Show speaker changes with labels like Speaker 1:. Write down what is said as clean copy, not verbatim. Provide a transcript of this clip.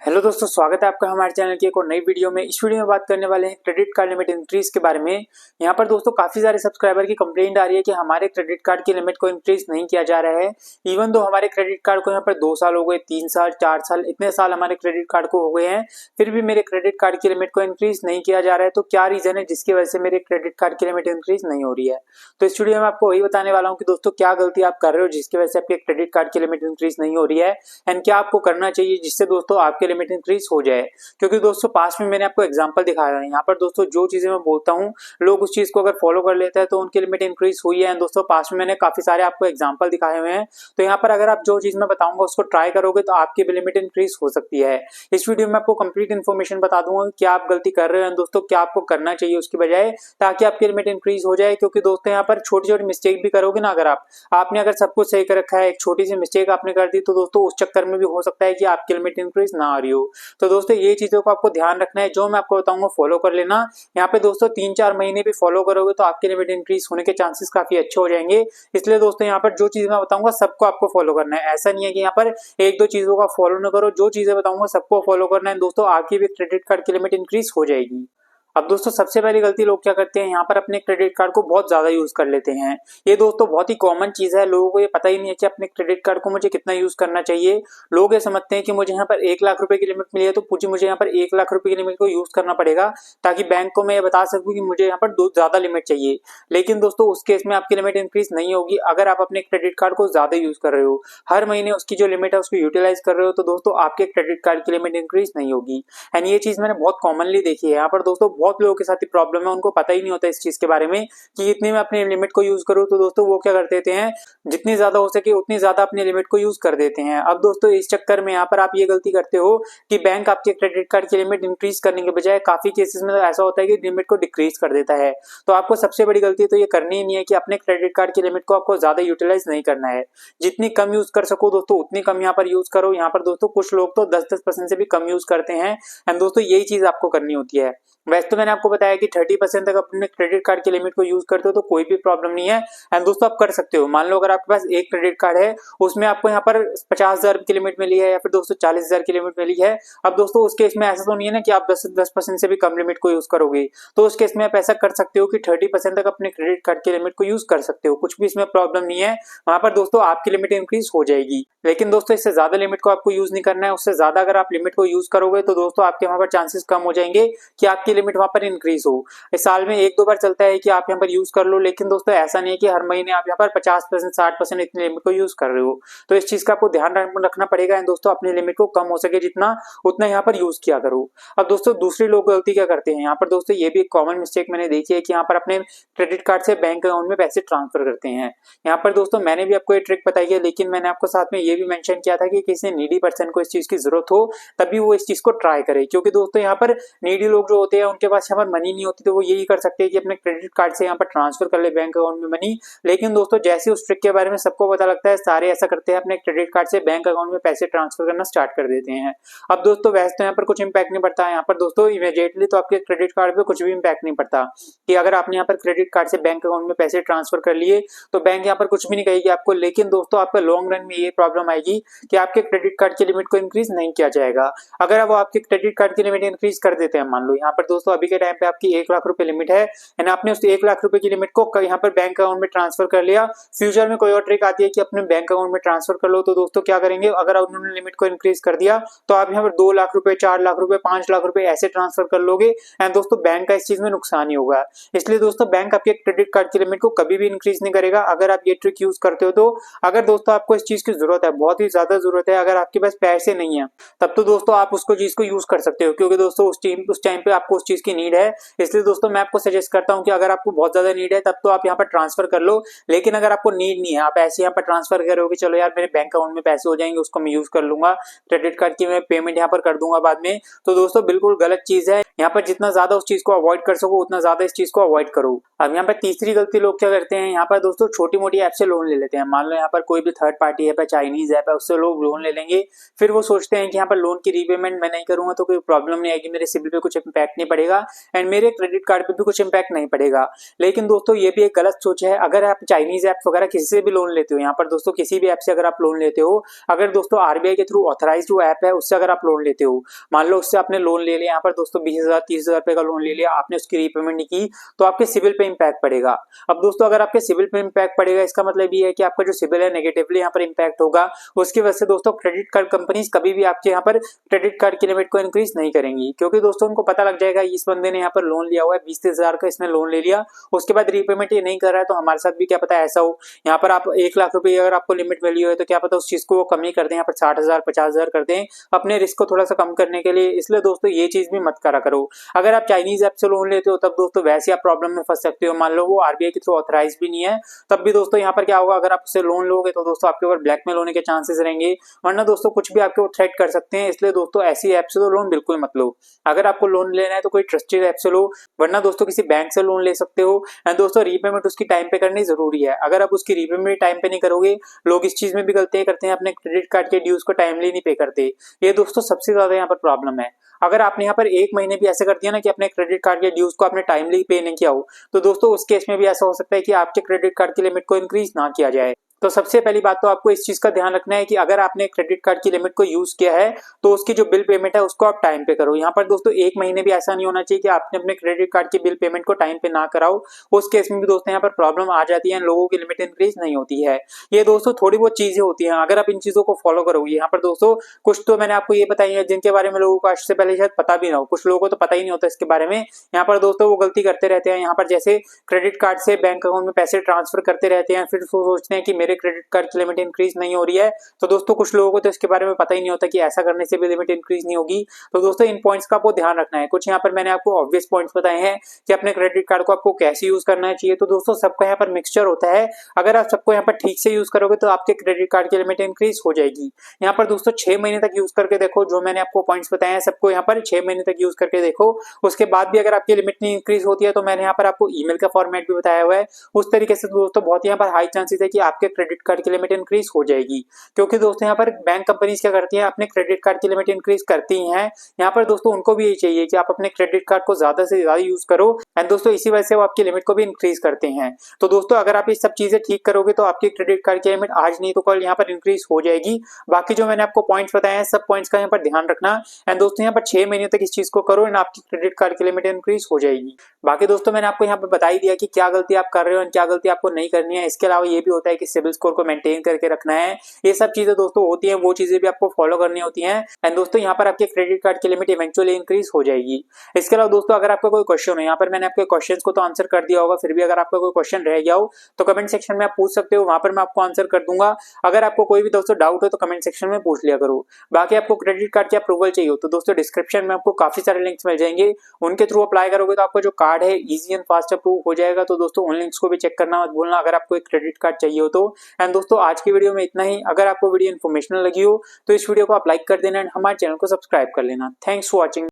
Speaker 1: Hello दोस्तों, स्वागत है आपका हमारे चैनल की एक और नई वीडियो में। इस वीडियो में बात करने वाले हैं क्रेडिट कार्ड लिमिट इंक्रीज के बारे में। यहाँ पर दोस्तों काफी सारे सब्सक्राइबर की कंप्लेंट आ रही है कि हमारे क्रेडिट कार्ड की लिमिट को इंक्रीज नहीं किया जा रहा है। इवन दो हमारे क्रेडिट कार्ड को यहाँ पर 2 साल हो गए, 3 साल, 4 साल, इतने साल हमारे क्रेडिट कार्ड को हो गए हैं, फिर भी मेरे क्रेडिट कार्ड की लिमिट को इंक्रीज नहीं किया जा रहा है। तो क्या रीजन है जिसकी वजह से मेरे क्रेडिट कार्ड की लिमिट इंक्रीज नहीं हो रही है? तो इस वीडियो में आपको वही बताने वाला हूँ कि दोस्तों क्या गलती आप कर रहे हो जिसकी वजह से आपके क्रेडिट कार्ड की लिमिट इंक्रीज नहीं हो रही है, एंड क्या आपको करना चाहिए जिससे दोस्तों आपकी लिमिट इंक्रीज हो जाए। क्योंकि दोस्तों पास में मैंने आपको एग्जांपल दिखाया है। यहाँ पर दोस्तों जो चीजें मैं बोलता हूँ लोग उस चीज को अगर फॉलो कर लेते हैं तो उनकी लिमिट इंक्रीज हुई है। दोस्तों पास में मैंने काफी सारे आपको एग्जांपल दिखाए हुए हैं। तो यहाँ पर अगर आप जो चीज मैं बताऊंगा उसको ट्राई करोगे तो आपकी भी लिमिट इंक्रीज हो सकती है। इस वीडियो में आपको कंप्लीट इन्फॉर्मेशन बता दूंगा क्या आप गलती कर रहे हो, दोस्तों क्या आपको करना चाहिए उसकी बजाय, ताकि आपकी लिमिट इंक्रीज हो जाए। क्योंकि दोस्तों यहाँ पर छोटी छोटी मिस्टेक भी करोगे ना, अगर आपने अगर सब कुछ सही कर रखा है, एक छोटी सी मिस्टेक आपने कर दी तो दोस्तों उस चक्कर में भी हो सकता है कि आपकी लिमिट इंक्रीज ना आ रही हो। तो दोस्तों ये चीजों को आपको ध्यान रखना है, जो मैं आपको बताऊंगा फॉलो कर लेना। यहाँ पे दोस्तों 3-4 महीने भी फॉलो करोगे तो आपकी लिमिट इंक्रीज होने के चांसेस काफी अच्छे हो जाएंगे। इसलिए दोस्तों यहाँ पर जो चीज मैं बताऊंगा सबको आपको फॉलो करना है। ऐसा नहीं है कि यहाँ पर एक दो चीजों का फॉलो न करो, जो चीजें बताऊंगा सबको फॉलो करना है। दोस्तों आपकी भी क्रेडिट कार्ड की लिमिट इंक्रीज हो जाएगी। अब दोस्तों सबसे पहली गलती लोग क्या करते हैं, यहाँ पर अपने क्रेडिट कार्ड को बहुत ज्यादा यूज कर लेते हैं। ये दोस्तों बहुत ही कॉमन चीज है, लोगों को ये पता ही नहीं है कि अपने क्रेडिट कार्ड को मुझे कितना यूज करना चाहिए। लोग ये समझते हैं कि मुझे यहाँ पर 1 लाख रुपए की लिमिट मिली है तो मुझे यहाँ पर 1 लाख रुपए की लिमिट को यूज करना पड़ेगा, ताकि बैंक को मैं ये बता सकूं कि मुझे यहाँ पर ज्यादा लिमिट चाहिए। लेकिन दोस्तों उस केस में आपकी लिमिट इंक्रीज नहीं होगी अगर आप अपने क्रेडिट कार्ड को ज्यादा यूज कर रहे हो, हर महीने उसकी जो लिमिट है उसको यूटिलाइज कर रहे हो, तो दोस्तों आपके क्रेडिट कार्ड की लिमिट इंक्रीज नहीं होगी। एंड ये चीज मैंने बहुत कॉमनली देखी है। यहाँ पर दोस्तों बहुत लोगों के साथ प्रॉब्लम है, उनको पता ही नहीं होता इस चीज के बारे में कि इतनी मैं अपनी लिमिट को यूज करूं। तो दोस्तों वो क्या कर देते हैं, जितनी ज्यादा हो सके उतनी ज्यादा अपनी लिमिट को यूज कर देते हैं। अब दोस्तों इस चक्कर में यहाँ पर आप ये गलती करते हो कि बैंक आपके क्रेडिट कार्ड की लिमिट इंक्रीज करने के बजाय काफी केसेस में तो ऐसा होता है कि लिमिट को डिक्रीज कर देता है। तो आपको सबसे बड़ी गलती तो ये करनी ही नहीं है कि अपने क्रेडिट कार्ड की लिमिट को आपको ज्यादा यूटिलाइज नहीं करना है। जितनी कम यूज कर सको दोस्तों उतनी कम यहाँ पर यूज करो। यहाँ पर दोस्तों कुछ लोग तो 10-10% से भी कम यूज करते हैं, एंड दोस्तों यही चीज आपको करनी होती है। वैसे तो मैंने आपको बताया कि 30% तक अपने क्रेडिट कार्ड की लिमिट को यूज करते हो तो कोई भी प्रॉब्लम नहीं है, एंड दोस्तों आप कर सकते हो। मान लो अगर आपके पास एक क्रेडिट कार्ड है, उसमें आपको यहाँ पर 50,000 की लिमिट मिली है या फिर दोस्तों 40,000 की लिमिट मिली है। अब दोस्तों उस केस में ऐसा तो नहीं है ना कि आप 10% से भी कम लिमिट को यूज करोगे। तो उस केस में आप ऐसा कर सकते हो कि 30% तक अपने क्रेडिट कार्ड की लिमिट को यूज कर सकते हो, कुछ भी इसमें प्रॉब्लम नहीं है। वहां पर दोस्तों आपकी लिमिट इंक्रीज हो जाएगी। लेकिन दोस्तों इससे ज्यादा लिमिट को आपको यूज नहीं करना है। उससे ज्यादा अगर आप लिमिट को यूज करोगे तो दोस्तों आपके वहां पर चांसेस कम हो जाएंगे कि आपकी लिमिट वहां पर इंक्रीज हो। इस साल में 1-2 बार चलता है कि आप यहाँ पर यूज कर लो, लेकिन दोस्तों ऐसा नहीं है कि हर महीने आप यहाँ पर 50%, 60% इतनी लिमिट को यूज कर रहे हो। तो इस चीज का आपको ध्यान रखना पड़ेगा। दोस्तों अपनी लिमिट को कम हो सके जितना उतना यहाँ पर यूज किया करो। अब दोस्तों दूसरे लोग गलती क्या करते हैं, यहाँ पर दोस्तों ये भी एक कॉमन मिस्टेक मैंने देखी है कि यहाँ पर अपने क्रेडिट कार्ड से बैंक अकाउंट में पैसे ट्रांसफर करते हैं। यहाँ पर दोस्तों मैंने भी आपको ये ट्रिक बताई है, लेकिन मैंने आपको साथ में ये भी मेंशन किया था कि किसी नीडी पर्सन को इस चीज की जरूरत हो तभी वो इस चीज को ट्राई करे। क्योंकि दोस्तों यहाँ पर नीडी लोग जो होते हैं उनके पास यहाँ पर मनी नहीं होती, तो वो यही कर सकते हैं कि अपने क्रेडिट कार्ड से यहाँ पर ट्रांसफर कर ले बैंक अकाउंट में मनी। लेकिन दोस्तों जैसे उस ट्रिक के बारे में सबको पता लगता है, सारे ऐसा करते हैं, अपने क्रेडिट कार्ड से बैंक अकाउंट में पैसे ट्रांसफर करना स्टार्ट कर देते हैं। अब दोस्तों वैसे तो यहाँ पर कुछ इंपैक्ट नहीं पड़ता है। यहाँ पर दोस्तों इमीडिएटली तो आपके क्रेडिट कार्ड पे कुछ भी इंपैक्ट नहीं पड़ता कि अगर आपने यहाँ पर क्रेडिट कार्ड से बैंक अकाउंट में पैसे ट्रांसफर कर लिए तो बैंक यहाँ पर कुछ भी नहीं कहेगी आपको। लेकिन दोस्तों आपका लॉन्ग रन में ये प्रॉब्लम आएगी कि आपके क्रेडिट कार्ड की लिमिट को इंक्रीज नहीं किया जाएगा। अगर वो आपके क्रेडिट कार्ड की लिमिट इंक्रीज कर देते हैं, मान लो यहाँ पर दोस्तों अभी के टाइम पे आपकी 1 लाख रुपए लिमिट है, एंड आपने उस 1 लाख रुपए की लिमिट को यहाँ पर बैंक अकाउंट में ट्रांसफर कर लिया। फ्यूचर में कोई और ट्रिक आती है कि अपने बैंक अकाउंट में ट्रांसफर कर लो, तो दोस्तों क्या करेंगे, अगर उन्होंने लिमिट को इंक्रीज कर दिया तो आप यहाँ पर 2 लाख रुपए, 4 लाख रुपए, 5 लाख रुपए ऐसे ट्रांसफर कर लोगे, एंड दोस्तों बैंक का इस चीज में नुकसान ही होगा। इसलिए दोस्तों बैंक आपके क्रेडिट कार्ड की लिमिट को कभी भी इंक्रीज नहीं करेगा अगर आप ये ट्रिक यूज करते हो। तो अगर दोस्तों आपको इस चीज की जरूरत है, बहुत ही ज्यादा जरूरत है, अगर आपके पास पैसे नहीं है तब तो दोस्तों आप उसको चीज को यूज कर सकते हो, क्योंकि दोस्तों उस टाइम पे आपको उस चीज की नीड है। इसलिए दोस्तों मैं आपको सजेस्ट करता हूं कि अगर आपको बहुत ज्यादा नीड है तब तो आप यहाँ पर ट्रांसफर कर लो। लेकिन अगर आपको नीड नहीं है, आप ऐसे यहाँ पर ट्रांसफर करोगे, चलो यार मेरे बैंक अकाउंट में पैसे हो जाएंगे, उसको मैं यूज कर लूंगा, क्रेडिट कार्ड की मैं पेमेंट यहाँ पर कर दूंगा बाद में, तो दोस्तों बिल्कुल गलत चीज है। यहाँ पर जितना ज्यादा उस चीज को अवॉइड कर सको उतना ज्यादा इस चीज को अवॉइड करो। अब यहाँ पर तीसरी गलती लोग क्या करते हैं, यहाँ पर दोस्तों छोटी मोटी ऐप से लोन ले लेते हैं। मान लो यहाँ पर कोई भी थर्ड पार्टी ऐप है, चाइनीज ऐप है, उससे लोग लोन ले लेंगे। फिर वो सोचते हैं कि यहाँ पर लोन की रीपेमेंट मैं नहीं करूंगा तो कोई प्रॉब्लम नहीं आएगी, मेरे सिबिल पे कुछ इम्पैक्ट नहीं पड़ेगा, पड़ेगा एंड मेरे क्रेडिट कार्ड पे भी कुछ इंपैक्ट नहीं पड़ेगा। लेकिन दोस्तों ये भी एक गलत सोच है। अगर आप चाइनीज ऐप्स वगैरह किसी से भी लोन लेते हो, यहाँ पर दोस्तों किसी भी ऐप से अगर आप लोन लेते हो, अगर दोस्तों आरबीआई के थ्रू ऑथराइज्ड जो ऐप है उससे अगर आप लोन लेते हो, मान लो उससे आपने लोन ले लिया, यहाँ पर दोस्तों 20,000 30,000 रुपए का लोन ले लिया, आपने उसकी रीपेमेंट नहीं की तो आपके सिविल पे इंपैक्ट पड़ेगा। अब दोस्तों अगर आपके सिविल पे इंपैक्ट पड़ेगा, इसका मतलब ये है कि आपका जो सिविल है नेगेटिवली यहाँ पर इंपैक्ट होगा। उसकी वजह से दोस्तों क्रेडिट कार्ड कंपनीज कभी भी आपके यहाँ पर क्रेडिट कार्ड की लिमिट को इंक्रीज नहीं करेंगी, क्योंकि दोस्तों उनको पता लग जाएगा इस बंदे ने यहाँ पर लोन लिया हुआ है 20-30,000 का, इसने लोन ले लिया, उसके बाद रीपेमेंट ये नहीं कर रहा है, तो हमारे साथ भी क्या पता ऐसा हो। यहाँ पर आप 1 लाख रुपए अगर आपको लिमिट मिली हो तो क्या पता उस चीज को वो कम ही कर दें, यहाँ पर 60,000 50,000 कर दें अपने रिस्क को थोड़ा सा कम करने के लिए। इसलिए दोस्तों ये चीज भी मत करा करो। अगर आप चाइनीज ऐप से लोन लेते हो तब दोस्तों वैसे आप प्रॉब्लम में फंस सकते हो। मान लो वो आरबीआई के थ्रू ऑथराइज भी नहीं है, तब भी दोस्तों यहाँ पर क्या होगा, अगर आप उससे लोन लोगे तो दोस्तों आपके ऊपर ब्लैकमेल होने के चांसेस रहेंगे, वरना दोस्तों कुछ भी आपके ऊपर थ्रेट कर सकते हैं। इसलिए दोस्तों ऐसी ऐप से तो लोन बिल्कुल मत लो। अगर आपको लोन लेना है तो कोई ट्रस्टेड ऐप से लो, वरना दोस्तों किसी बैंक से लोन ले सकते हो। एंड दोस्तों रीपेमेंट उसकी टाइम पे करनी जरूरी है। अगर आप उसकी रीपेमेंट टाइम पे नहीं करोगे, लोग इस चीज में भी गलतियां करते हैं, अपने क्रेडिट कार्ड के ड्यूज को टाइमली नहीं पे करते। ये दोस्तों सबसे ज्यादा यहाँ पर प्रॉब्लम है। अगर आपने यहाँ पर 1 महीने भी ऐसा कर दिया ना कि अपने क्रेडिट कार्ड के ड्यूज को आपने टाइमली पे नहीं किया हो, तो दोस्तों उस केस में भी ऐसा हो सकता है कि आपके क्रेडिट कार्ड की लिमिट को इंक्रीज ना किया जाए। तो सबसे पहली बात तो आपको इस चीज का ध्यान रखना है कि अगर आपने क्रेडिट कार्ड की लिमिट को यूज किया है तो उसकी जो बिल पेमेंट है उसको आप टाइम पे करो। यहाँ पर दोस्तों 1 महीने भी ऐसा नहीं होना चाहिए कि आपने अपने क्रेडिट कार्ड की बिल पेमेंट को टाइम पे ना कराओ। उस केस में भी दोस्तों यहाँ पर प्रॉब्लम आ जाती है, लोगों की लिमिट इंक्रीज नहीं होती है। ये दोस्तों थोड़ी बहुत चीजें होती हैं, अगर आप इन चीजों को फॉलो करोगे। यहाँ पर दोस्तों कुछ तो मैंने आपको ये बताई है जिनके बारे में लोगों को आज से पहले शायद पता भी ना हो, कुछ लोगों को तो पता ही नहीं होता इसके बारे में। यहाँ पर दोस्तों वो गलती करते रहते हैं, यहाँ पर जैसे क्रेडिट कार्ड से बैंक अकाउंट में पैसे ट्रांसफर करते रहते हैं, फिर सोचते हैं कि मेरे क्रेडिट कार्ड की लिमिट इंक्रीज नहीं हो रही है। तो दोस्तों कुछ लोगों को तो इसके बारे में पता ही नहीं होता कि ऐसा करने से भी लिमिट इंक्रीज नहीं होगी। तो दोस्तों इन पॉइंट्स का आपको ध्यान रखना है। कुछ यहाँ पर मैंने आपको ऑब्वियस पॉइंट्स बताए हैं कि अपने क्रेडिट कार्ड को आपको कैसे यूज करना चाहिए। तो दोस्तों सबका यहाँ पर मिक्सचर होता है, अगर आप सबको यहाँ पर ठीक से यूज करोगे तो आपके क्रेडिट कार्ड की लिमिट इंक्रीज हो जाएगी। यहाँ पर दोस्तों 6 महीने तक यूज करके देखो, जो मैंने आपको पॉइंट्स बताए हैं सबको यहाँ पर 6 महीने तक यूज करके देखो। उसके बाद भी अगर आपकी लिमिट नहीं इंक्रीज होती है तो मैंने यहाँ पर आपको ईमेल का फॉर्मेट भी बताया हुआ है, उस तरीके से दोस्तों बहुत यहाँ पर हाई चांसेस है कि आपके क्रेडिट कार्ड की लिमिट इंक्रीज हो जाएगी। क्योंकि दोस्तों यहाँ पर बैंक कंपनीज क्या करती हैं, अपने क्रेडिट कार्ड की लिमिट इंक्रीज करती ही हैं। यहाँ पर दोस्तों उनको भी यही चाहिए कि आप अपने क्रेडिट कार्ड को ज्यादा से ज्यादा यूज करो, एंड दोस्तों इसी वजह से वो आपकी लिमिट को भी इंक्रीज करते हैं। तो दोस्तों अगर आप ये सब चीजें ठीक करोगे तो आपकी क्रेडिट कार्ड की लिमिट आज नहीं तो कल यहाँ पर इंक्रीज हो जाएगी। बाकी जो मैंने आपको पॉइंट्स बताए हैं सब पॉइंट्स का यहाँ पर ध्यान रखना, एंड दोस्तों यहाँ पर 6 महीने तक इस चीज को करो एंड आपकी क्रेडिट कार्ड की लिमिट इंक्रीज हो जाएगी। बाकी दोस्तों मैंने आपको यहाँ पर बता ही दिया कि क्या गलती आप कर रहे हो और क्या गलती आपको नहीं करनी है। इसके अलावा ये भी होता है कि सिबिल स्कोर को मेंटेन करके रखना है। ये सब चीजें दोस्तों होती हैं, वो चीजें भी आपको फॉलो करनी होती हैं, एंड दोस्तों यहाँ पर आपके क्रेडिट कार्ड की लिमिट इवेंचुअली इंक्रीज हो जाएगी। इसके अलावा दोस्तों अगर आपका कोई क्वेश्चन हो, यहाँ पर मैंने आपके क्वेश्चंस को तो आंसर कर दिया होगा, फिर भी अगर आपका कोई क्वेश्चन रह गया हो तो कमेंट सेक्शन में आप पूछ सकते हो, वहां पर मैं आपको आंसर कर दूंगा। अगर आपको कोई भी दोस्तों डाउट हो तो कमेंट सेक्शन में पूछ लिया करो। बाकी आपको क्रेडिट कार्ड की अप्रूवल चाहिए हो तो दोस्तों डिस्क्रिप्शन में आपको काफी सारे लिंक्स मिल जाएंगे, उनके थ्रू अप्लाई करोगे तो आपका जो कार्ड है इजी एंड फास्ट अप्रूव हो जाएगा। तो दोस्तों उन लिंक्स को भी चेक करना मत भूलना अगर आपको एक क्रेडिट कार्ड चाहिए हो तो। एंड दोस्तों आज की वीडियो में इतना ही। अगर आपको वीडियो इन्फॉर्मेशनल लगी हो तो इस वीडियो को आप लाइक कर देना एंड हमारे चैनल को सब्सक्राइब कर लेना। Thanks for watching.